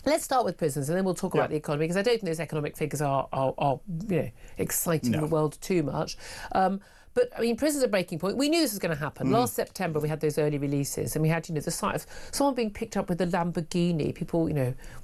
Let's start with prisons, and then we'll talk about the economy, because I don't think those economic figures are exciting the world too much. But, I mean, prisons are a breaking point. We knew this was going to happen. Last September, we had those early releases, and we had, the sight of someone being picked up with a Lamborghini, people,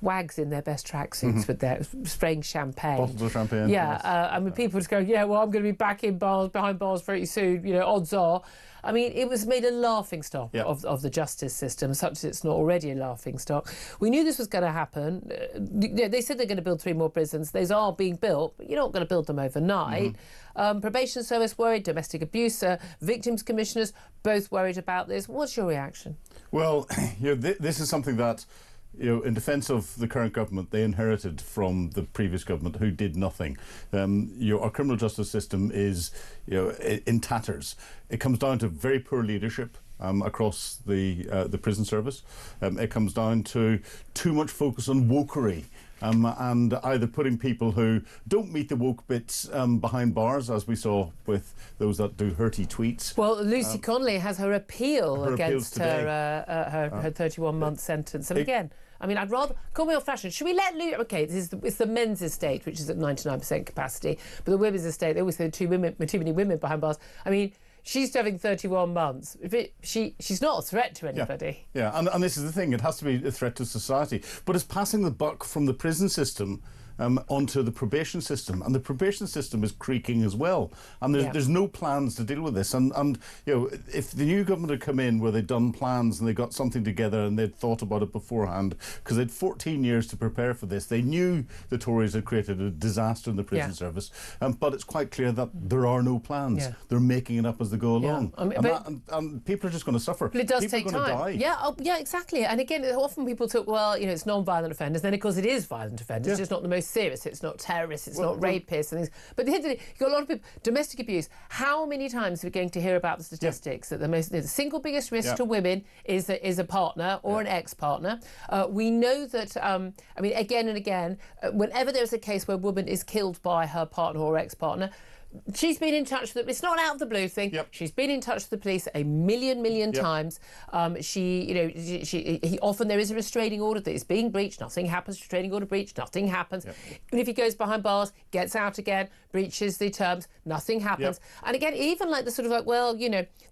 wags in their best tracksuits with their spraying champagne. Bottles of champagne. Yeah, I mean, people just going, I'm going to be back in bars, behind bars very soon, odds are. I mean, it was made a laughingstock of the justice system, such as it's not already a laughingstock. We knew this was going to happen. They said they're going to build 3 more prisons. Those are being built, but you're not going to build them overnight. Probation service worried, domestic abuse, victims commissioners both worried about this. What's your reaction? Well, this is something that, in defence of the current government, they inherited from the previous government, who did nothing. Our criminal justice system is, in tatters. It comes down to very poor leadership across the prison service. It comes down to too much focus on wokery. And either putting people who don't meet the woke bits behind bars, as we saw with those that do hurty tweets. Well, Lucy Connolly has her appeal against her 31-month sentence. And again, I mean, I'd rather call me old-fashioned. Should we let Lucy? Okay, it's the men's estate, which is at 99% capacity, but the women's estate, they always say too many women behind bars. I mean, she's having 31 months. She's not a threat to anybody. Yeah, and this is the thing. It has to be a threat to society. But it's passing the buck from the prison system onto the probation system, and the probation system is creaking as well, and there's no plans to deal with this, and if the new government had come in where they'd done plans and they got something together and they'd thought about it beforehand, because they'd 14 years to prepare for this. They knew the Tories had created a disaster in the prison service, but it's quite clear that there are no plans. They're making it up as they go along, and people are just going to suffer. But it does people take are going time. to die. Yeah, exactly. And again, often people talk, well, it's non-violent offenders. Then, of course, it is violent offenders. It's just not the most serious. It's not terrorists. It's not rapists and things. But at the end of the day, you've got a lot of people. Domestic abuse. How many times are we going to hear about the statistics that the single biggest risk to women is a partner or an ex-partner? We know that. I mean, again and again, whenever there's a case where a woman is killed by her partner or ex-partner, she's been in touch with. It's not out of the blue thing. She's been in touch with the police a million times. She often there is a restraining order that is being breached. Nothing happens. Restraining order breached. Nothing happens. And if he goes behind bars, gets out again, breaches the terms, nothing happens. And again, even like the sort of like, well,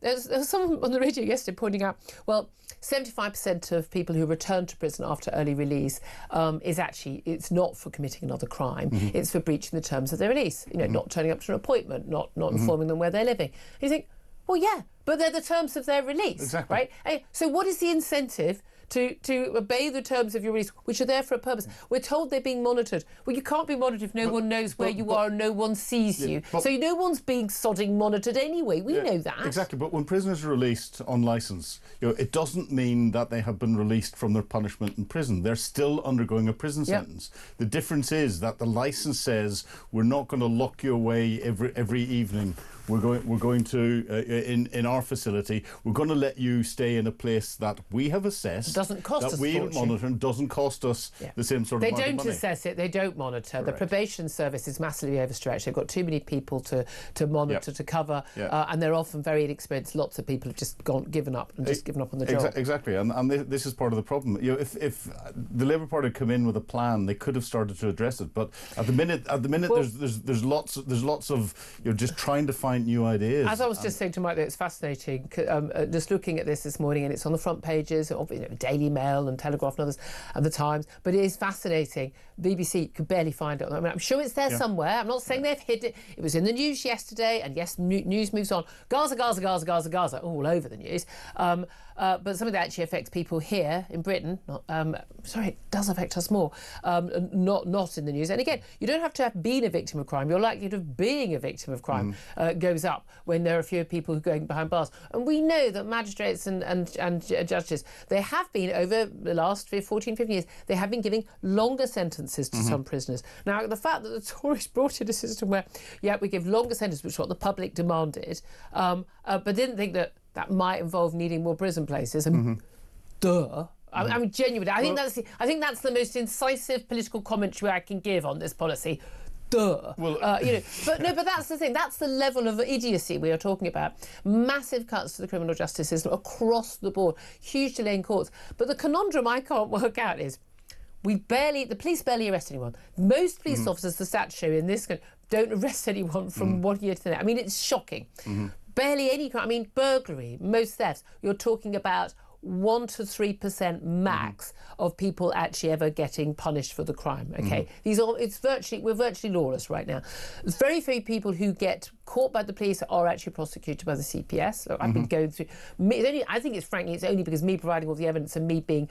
there's someone on the radio yesterday pointing out, well, 75% of people who return to prison after early release it's not for committing another crime. It's for breaching the terms of their release. Not turning up to an appointment, not informing them where they're living. And you think, well, yeah, but they're the terms of their release, right? So what is the incentive to obey the terms of your release, which are there for a purpose? We're told they're being monitored. Well, you can't be monitored if no one knows where you are and no one sees you. So no one's being sodding monitored anyway. We know that. Exactly, but when prisoners are released on licence, it doesn't mean that they have been released from their punishment in prison. They're still undergoing a prison sentence. The difference is that the licence says we're not going to lock you away every evening. We're going to in our facility. We're going to let you stay in a place that we have assessed. Doesn't cost us that we monitor and doesn't cost us the same sort of amount of money. They don't assess it. They don't monitor. Correct. The probation service is massively overstretched. They've got too many people to monitor, to cover, and they're often very inexperienced. Lots of people have just given up on the job. Exactly, and this is part of the problem. If the Labour Party had come in with a plan, they could have started to address it. But at the minute, well, there's lots of just trying to find new ideas. As I was just saying to Mike, it's fascinating. Just looking at this morning, and it's on the front pages of Daily Mail and Telegraph and others, and the Times. But it is fascinating. BBC could barely find it. I mean, I'm sure it's there somewhere. I'm not saying they've hid it. It was in the news yesterday, and yes, news moves on. Gaza, all over the news. But something that actually affects people here in Britain. It does affect us more. Not in the news. And again, you don't have to have been a victim of crime. Your likelihood of being a victim of crime goes up when there are fewer people who are going behind bars. And we know that magistrates and judges, they have been, over the last 14, 15 years, they have been giving longer sentences to some prisoners. Now, the fact that the Tories brought in a system where, we give longer sentences, which is what the public demanded, but didn't think that might involve needing more prison places. And I mean, genuinely, I think that's the most incisive political commentary I can give on this policy. Well, but that's the thing. That's the level of idiocy we are talking about. Massive cuts to the criminal justice system across the board. Huge delay in courts. But the conundrum I can't work out is, the police barely arrest anyone. Most police officers, the stats show in this country, don't arrest anyone from 1 year to the next. I mean, it's shocking. Barely any crime. I mean, burglary, most thefts. You're talking about 1 to 3% max of people actually ever getting punished for the crime. Okay, we're virtually lawless right now. Very few people who get caught by the police are actually prosecuted by the CPS. Look, I've been going through. I think it's only because me providing all the evidence and me being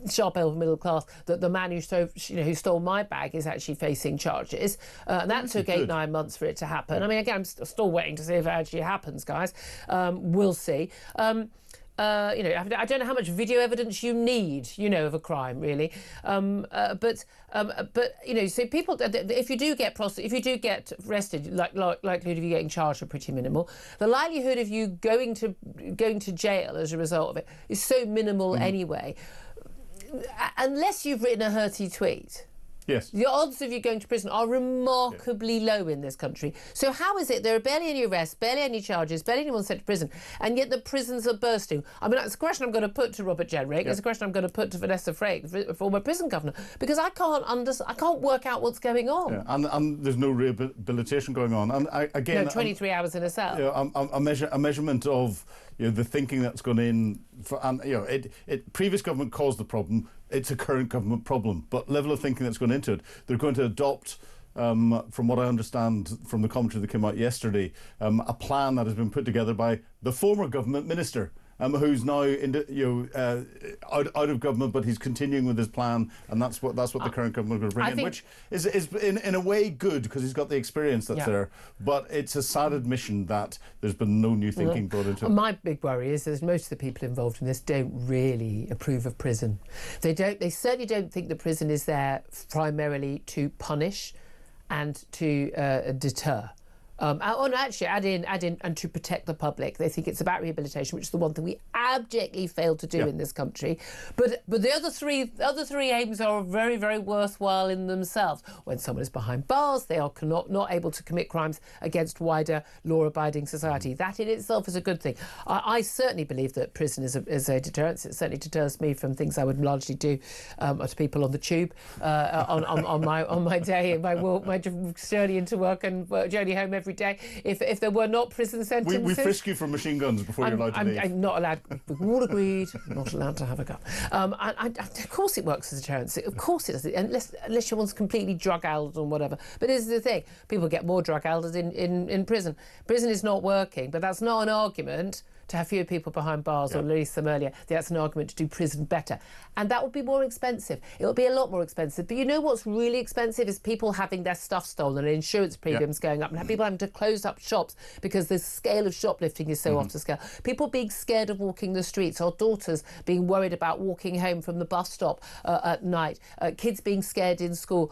sharp elf middle class that the man who stole my bag is actually facing charges. That took 8-9 months for it to happen. I mean, again, I'm still waiting to see if it actually happens, guys. We'll see. I don't know how much video evidence you need, of a crime, really. But so people, if you do get arrested, likelihood of you getting charged are pretty minimal. The likelihood of you going to jail as a result of it is so minimal anyway, unless you've written a hurty tweet. Yes. The odds of you going to prison are remarkably low in this country. So how is it there are barely any arrests, barely any charges, barely anyone sent to prison, and yet the prisons are bursting? I mean, that's a question I'm going to put to Robert Jenrick. It's a question I'm going to put to Vanessa Frake, former prison governor, because I can't work out what's going on. Yeah, and there's no rehabilitation going on. And again, 23 hours in a cell. A measurement of the thinking that's gone in, previous government caused the problem. It's a current government problem, but level of thinking that's gone into it. They're going to adopt, from what I understand from the commentary that came out yesterday, a plan that has been put together by the former government minister, who's now out of government, but he's continuing with his plan, and that's what the current government are going to bring in, which is in a way good because he's got the experience that's there. But it's a sad admission that there's been no new thinking brought into it. My big worry is that most of the people involved in this don't really approve of prison. They certainly don't think that prison is there primarily to punish and to deter. Actually add in and to protect the public. They think it's about rehabilitation, which is the one thing we abjectly failed to do in this country. But the other three aims are very, very worthwhile in themselves. When someone is behind bars, they are not able to commit crimes against wider law-abiding society. That in itself is a good thing. I certainly believe that prison is a deterrence. It certainly deters me from things I would largely do to people on the tube on my day, my journey into work and journey home every day. If there were not prison sentences, we frisk you for machine guns before you're allowed to leave. I'm not allowed. We've all agreed. I'm not allowed to have a gun. Of course, it works as a deterrent. Of course, it does. Unless you're completely drug-addled or whatever. But this is the thing: people get more drug-addled in prison. Prison is not working, but that's not an argument to have fewer people behind bars or release them earlier. That's an argument to do prison better. And that would be more expensive. It'll be a lot more expensive. But you know what's really expensive is people having their stuff stolen and insurance premiums going up and people having to close up shops because the scale of shoplifting is so off the scale. People being scared of walking the streets, our daughters being worried about walking home from the bus stop at night, kids being scared in school.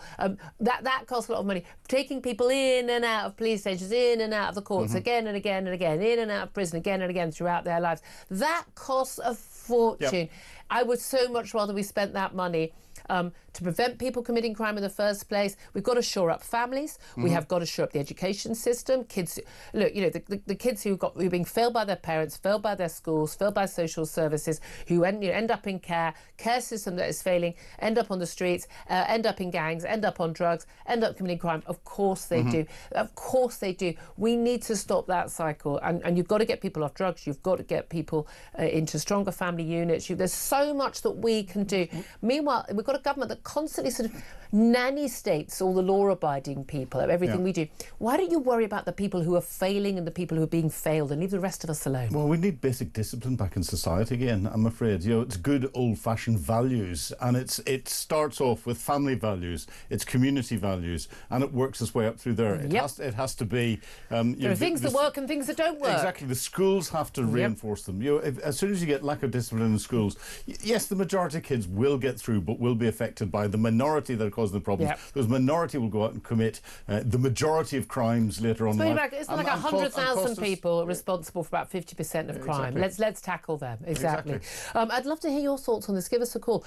That costs a lot of money. Taking people in and out of police stations, in and out of the courts, again and again and again, in and out of prison again and again throughout their lives. That costs a fortune. I would so much rather we spent that money to prevent people committing crime in the first place. We've got to shore up families. We have got to shore up the education system. Kids, look, the kids who are being failed by their parents, failed by their schools, failed by social services, who end up in care system that is failing, end up on the streets, end up in gangs, end up on drugs, end up committing crime. Of course they do. Of course they do. We need to stop that cycle. And you've got to get people off drugs. You've got to get people into stronger family units. There's so much that we can do. Meanwhile, we've got a government that constantly sort of nanny states all the law-abiding people, everything we do. Why don't you worry about the people who are failing and the people who are being failed and leave the rest of us alone? Well, we need basic discipline back in society again, I'm afraid. It's good old-fashioned values, and it starts off with family values, it's community values, and it works its way up through there. It has to be... there are things that work and things that don't work. Exactly. The schools have to reinforce them. As soon as you get lack of discipline in schools, yes, the majority of kids will get through, but will be affected by the minority that causing the problems. Yep. Those minority will go out and commit the majority of crimes later on in life. It's like 100,000 people responsible for about 50% of crime. Exactly. Let's tackle them. Exactly. I'd love to hear your thoughts on this. Give us a call.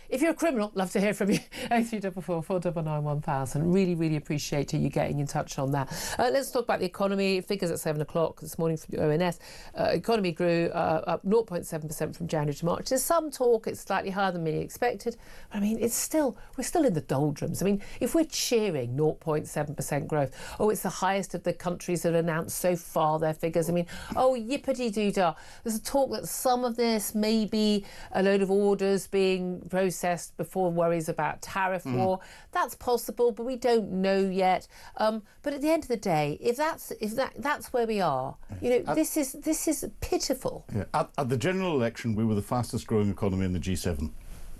If you're a criminal, love to hear from you. 0344 499 1000. Really, really appreciate you getting in touch on that. Let's talk about the economy. Figures at 7 o'clock this morning from the ONS. Economy grew up 0.7% from January to March. There's some talk it's slightly higher than many expected. But I mean, we're still in the doldrums. I mean, if we're cheering 0.7% growth, it's the highest of the countries that announced so far their figures. I mean, yippity-doo-dah. There's a talk that some of this may be a load of orders being processed before worries about tariff war. That's possible, but we don't know yet. But at the end of the day, if that's where we are, this is pitiful. Yeah. At the general election, we were the fastest growing economy in the G7.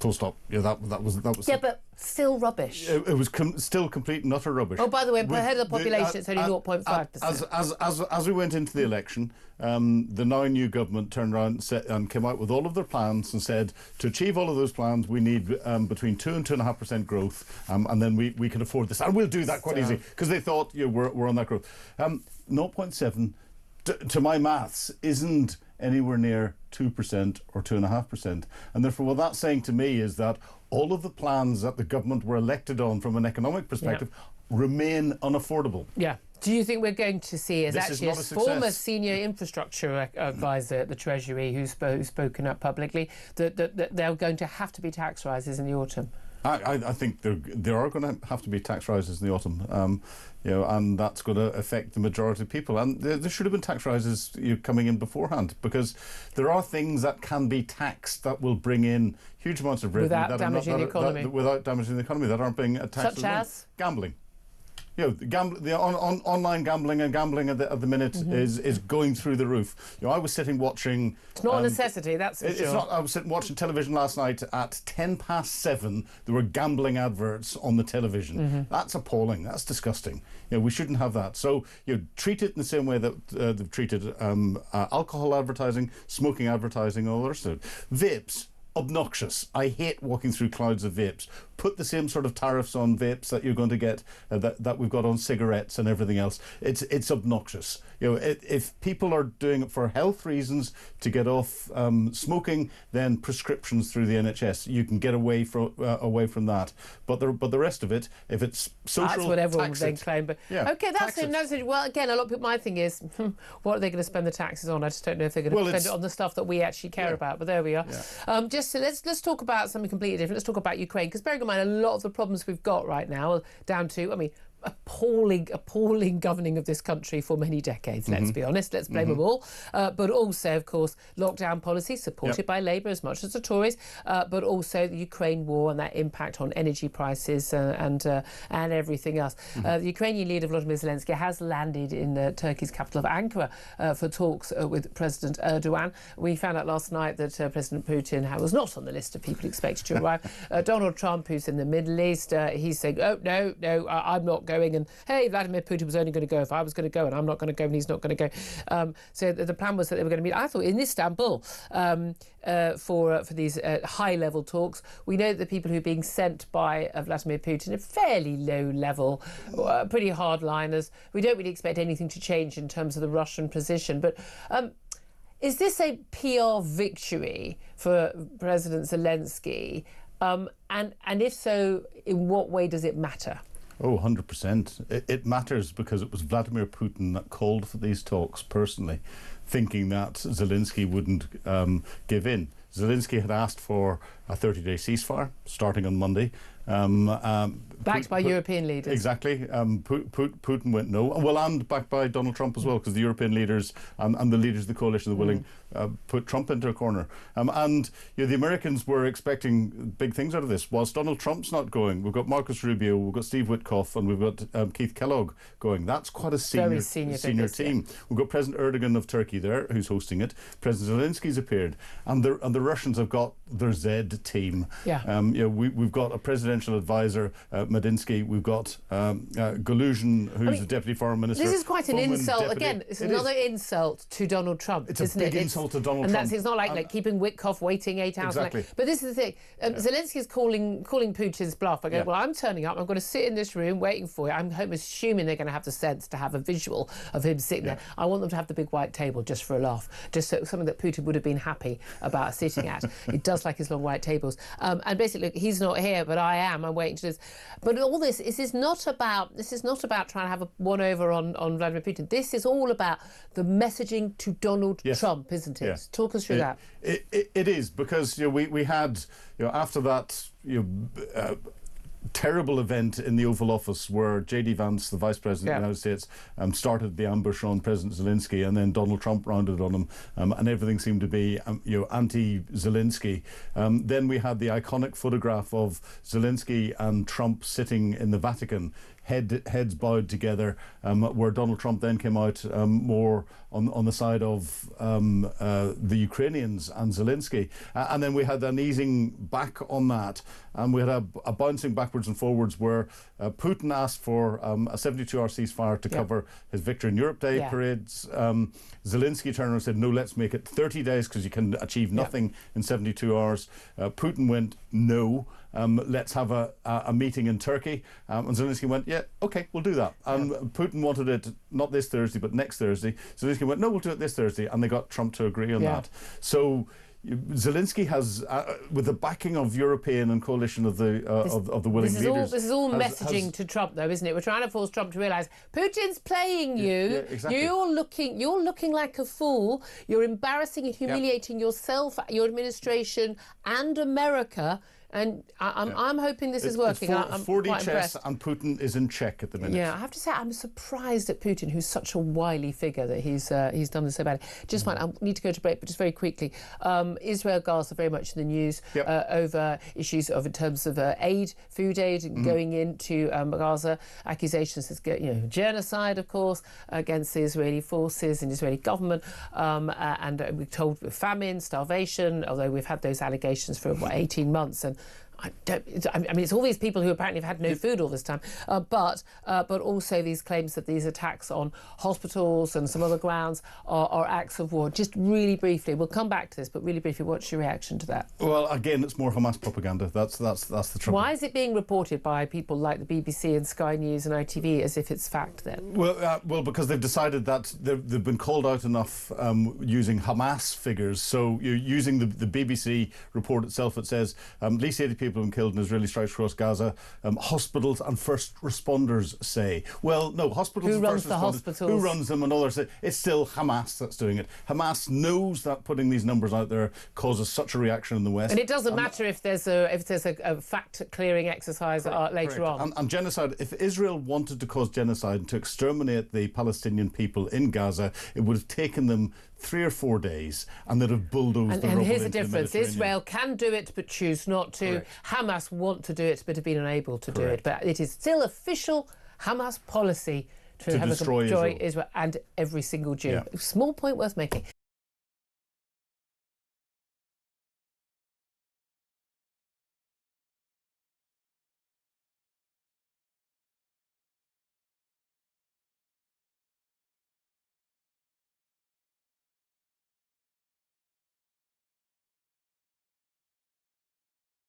Full stop. Yeah, that was. Yeah, but still rubbish. It was still complete and utter rubbish. Oh, by the way, per head of the population, it's only 0.5%. As we went into the election, the now new government turned around and came out with all of their plans and said to achieve all of those plans, we need between 2 and 2.5% growth, and then we can afford this, and we'll do that quite easy because they thought we're on that growth. 0.7, to my maths, isn't anywhere near 2% or 2.5%. And therefore, what that's saying to me is that all of the plans that the government were elected on from an economic perspective remain unaffordable. Yeah. Do you think we're going to see, as actually a former senior infrastructure advisor at the Treasury who's spoken up publicly, that there are going to have to be tax rises in the autumn? I think there are going to have to be tax rises in the autumn, and that's going to affect the majority of people. And there should have been tax rises coming in beforehand, because there are things that can be taxed that will bring in huge amounts of revenue without damaging the economy. Without damaging the economy, that aren't being taxed. Such as gambling. Online gambling and gambling at the minute is going through the roof. I was sitting watching. It's not a necessity, that's for sure. It's not. I was sitting watching television last night at 7:10. There were gambling adverts on the television. That's appalling. That's disgusting. We shouldn't have that. So treat it in the same way that they've treated alcohol advertising, smoking advertising, all the rest of it. Vapes. Obnoxious. I hate walking through clouds of vapes. Put the same sort of tariffs on vapes that you're going to get that we've got on cigarettes and everything else. It's obnoxious. If people are doing it for health reasons to get off smoking, then prescriptions through the NHS, you can get away from that. But the rest of it, if it's social, that's what everyone then claim. But okay, that's it. Well, again, a lot of people. My thing is, what are they going to spend the taxes on? I just don't know if they're going to spend it on the stuff that we actually care about. But there we are. Yeah. So let's talk about something completely different. Let's talk about Ukraine, because bearing in mind a lot of the problems we've got right now are down to, appalling governing of this country for many decades, let's be honest. Let's blame them all. But also, of course, lockdown policy supported by Labour as much as the Tories, but also the Ukraine war and that impact on energy prices and everything else. The Ukrainian leader Volodymyr Zelensky has landed in Turkey's capital of Ankara for talks with President Erdogan. We found out last night that President Putin was not on the list of people expected to arrive. Donald Trump, who's in the Middle East, he's saying, no, I'm not going, and hey, Vladimir Putin was only going to go if I was going to go, and I'm not going to go, and he's not going to go. So the plan was that they were going to meet, I thought, in Istanbul for these high-level talks. We know that the people who are being sent by Vladimir Putin are fairly low-level, pretty hardliners. We don't really expect anything to change in terms of the Russian position, but is this a PR victory for President Zelensky? And if so, in what way does it matter? Oh, 100%. It matters because it was Vladimir Putin that called for these talks personally, thinking that Zelensky wouldn't give in. Zelensky had asked for a 30-day ceasefire starting on Monday. Backed by European leaders. Exactly. Putin went no. Well, and backed by Donald Trump as well, because the European leaders and the leaders of the coalition are willing put Trump into a corner. And the Americans were expecting big things out of this. Whilst Donald Trump's not going, we've got Marcus Rubio, we've got Steve Witkoff, and we've got Keith Kellogg going. That's quite a senior team. We've got President Erdogan of Turkey there, who's hosting it. President Zelensky's appeared. And the Russians have got their Z team. Yeah. We've got a presidential advisor, Medinsky. We've got Galushin, who's the Deputy Foreign Minister. This is quite an insult. Deputy. Again, it's another insult to Donald Trump. It's a big insult to Donald Trump. And it's not like keeping Witkoff waiting 8 hours. Exactly. But this is the thing. Zelensky's calling Putin's bluff. I go, well, I'm turning up. I'm going to sit in this room waiting for you. I'm assuming they're going to have the sense to have a visual of him sitting there. I want them to have the big white table just for a laugh, just so something that Putin would have been happy about sitting at. He does like his long white tables. And basically, look, he's not here, but I am. I'm waiting to this. But all this is not about trying to have a one-over on Vladimir Putin. This is all about the messaging to Donald Trump, isn't it? Yes. Talk us through that. It is, because we had, after that terrible event in the Oval Office where J.D. Vance, the Vice President of the United States, started the ambush on President Zelensky, and then Donald Trump rounded on him, and everything seemed to be anti-Zelensky. Then we had the iconic photograph of Zelensky and Trump sitting in the Vatican, heads bowed together, where Donald Trump then came out more on the side of the Ukrainians and Zelensky. And then we had an easing back on that, and we had a bouncing backwards and forwards where Putin asked for a 72-hour ceasefire to cover his Victory in Europe Day parades. Zelensky turned around and said, no, let's make it 30 days because you can achieve nothing in 72 hours. Putin went, no. Let's have a meeting in Turkey. And Zelensky went, yeah, OK, we'll do that. And Putin wanted it not this Thursday, but next Thursday. Zelensky went, no, we'll do it this Thursday. And they got Trump to agree on that. So Zelensky has, with the backing of European and coalition of the willing leaders. This is all messaging to Trump, though, isn't it? We're trying to force Trump to realise Putin's playing you. Yeah, exactly. You're looking like a fool. You're embarrassing and humiliating yourself, your administration, and America. And I'm hoping this is working. It's 4D chess, and Putin is in check at the minute. Yeah, I have to say, I'm surprised at Putin, who's such a wily figure, that he's done this so badly. Just fine, I need to go to break, but just very quickly. Israel-Gaza very much in the news over issues in terms of aid, food aid, going into Gaza. Accusations of genocide, of course, against the Israeli forces and Israeli government. And we're told famine, starvation, although we've had those allegations for, 18 months. And I mean, it's all these people who apparently have had no food all this time, but also these claims that these attacks on hospitals and some other grounds are acts of war. Just really briefly, we'll come back to this, but really briefly, what's your reaction to that? Well, again, it's more Hamas propaganda. That's the trouble. Why is it being reported by people like the BBC and Sky News and ITV as if it's fact then? Well, because they've decided that they've been called out enough using Hamas figures. So you're using the BBC report itself. It says at least 80 people have been killed in Israeli strikes across Gaza. Hospitals and first responders say. Well, no, hospitals and first responders. Who runs the hospitals? Who runs them? And others say it's still Hamas that's doing it. Hamas knows that putting these numbers out there causes such a reaction in the West. And it doesn't matter if there's a fact-clearing exercise later on. And genocide, if Israel wanted to cause genocide and to exterminate the Palestinian people in Gaza, it would have taken them 3 or 4 days, and they'd have bulldozed and here's the difference. Israel can do it but choose not to. Correct. Hamas want to do it but have been unable to do it. But it is still official Hamas policy to have destroy Israel and every single Jew. Small point worth making.